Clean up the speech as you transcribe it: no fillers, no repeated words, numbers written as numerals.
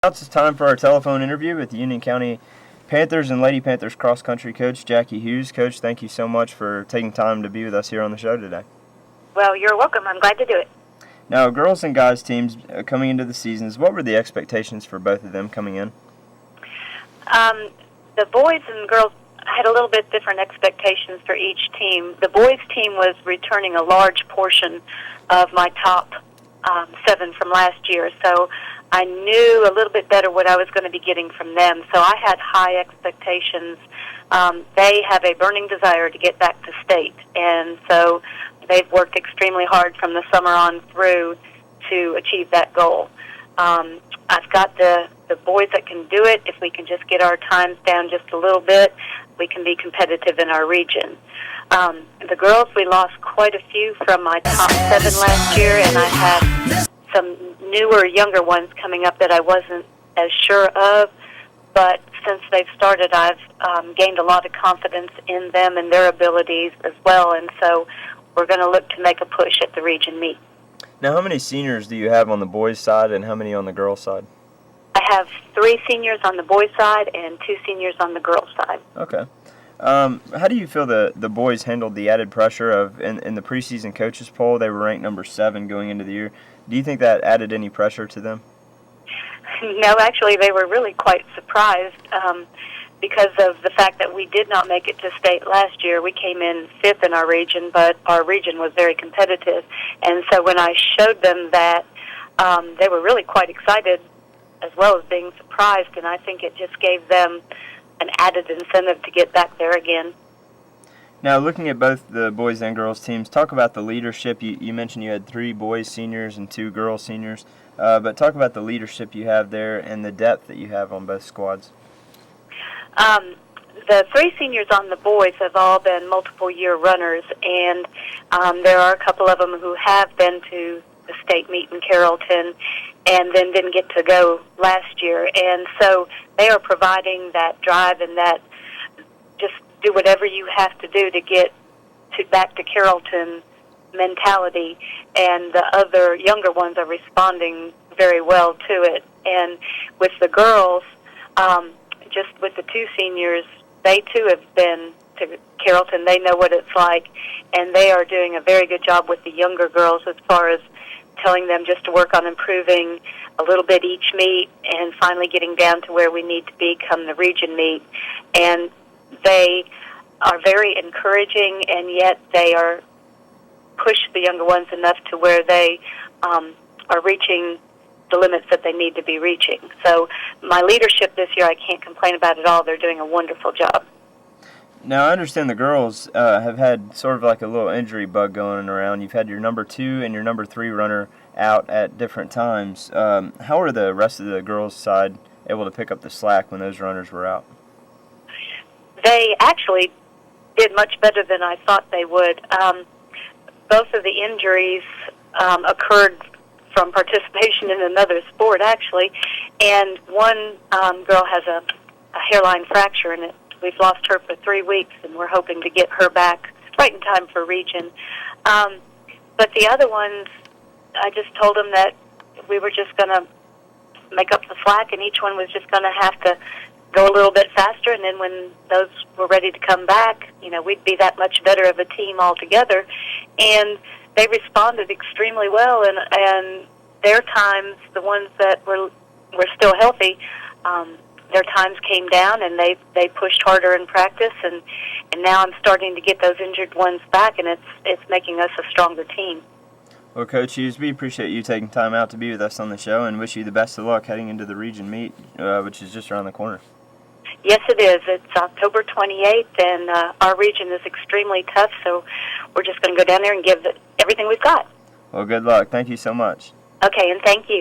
Now it's time for our telephone interview with Union County Panthers and Lady Panthers cross-country coach Jackie Hughes. Coach, thank you so much for taking time to be with us here on the show today. Well, you're welcome. I'm glad to do it. Now, girls and guys teams coming into the seasons, what were the expectations for both of them coming in? The boys and girls had a little bit different expectations for each team. The boys team was returning a large portion of my top 7 from last year, so I knew a little bit better what I was going to be getting from them, so I had high expectations. They have a burning desire to get back to state, and so they've worked extremely hard from the summer on through to achieve that goal. I've got the boys that can do it. If we can just get our times down just a little bit, we can be competitive in our region. The girls, we lost quite a few from my top 7 last year, and I had some newer, younger ones coming up that I wasn't as sure of. But since they've started, I've gained a lot of confidence in them and their abilities as well, and so we're going to look to make a push at the region meet. Now, how many seniors do you have on the boys' side and how many on the girls' side? I have 3 seniors on the boys' side and 2 seniors on the girls' side. Okay. How do you feel the boys handled the added pressure of, in the preseason coaches poll, they were ranked number 7 going into the year. Do you think that added any pressure to them? No, actually, they were really quite surprised because of the fact that we did not make it to state last year. We came in 5th in our region, but our region was very competitive. And so when I showed them that, they were really quite excited as well as being surprised, and I think it just gave them an added incentive to get back there again. Now, looking at both the boys and girls teams, talk about the leadership. You mentioned you had 3 boys seniors and 2 girls seniors, but talk about the leadership you have there and the depth that you have on both squads. The 3 seniors on the boys have all been multiple-year runners, and there are a couple of them who have been to the state meet in Carrollton and then didn't get to go last year. And so they are providing that drive and that just do whatever you have to do to get back to Carrollton mentality, and the other younger ones are responding very well to it. And with the girls, just with the 2 seniors, they too have been to Carrollton. They know what it's like, and they are doing a very good job with the younger girls as far as telling them just to work on improving a little bit each meet and finally getting down to where we need to be come the region meet. And they are very encouraging, and yet they are push the younger ones enough to where they are reaching the limits that they need to be reaching. So my leadership this year, I can't complain about it all. They're doing a wonderful job. Now, I understand the girls have had sort of like a little injury bug going around. You've had your number 2 and your number 3 runner out at different times. How are the rest of the girls' side able to pick up the slack when those runners were out? They actually did much better than I thought they would. Both of the injuries occurred from participation in another sport, actually, and one girl has a hairline fracture in it. We've lost her for 3 weeks, and we're hoping to get her back right in time for region. But the other ones, I just told them that we were just going to make up the slack, and each one was just going to have to go a little bit faster, and then when those were ready to come back, we'd be that much better of a team altogether. And they responded extremely well, and their times, the ones that were still healthy, their times came down, and they pushed harder in practice, and now I'm starting to get those injured ones back, and it's making us a stronger team. Well, Coach Hughes, we appreciate you taking time out to be with us on the show and wish you the best of luck heading into the region meet, which is just around the corner. Yes, it is. It's October 28th, and our region is extremely tough, so we're just going to go down there and give it everything we've got. Well, good luck. Thank you so much. Okay, and thank you.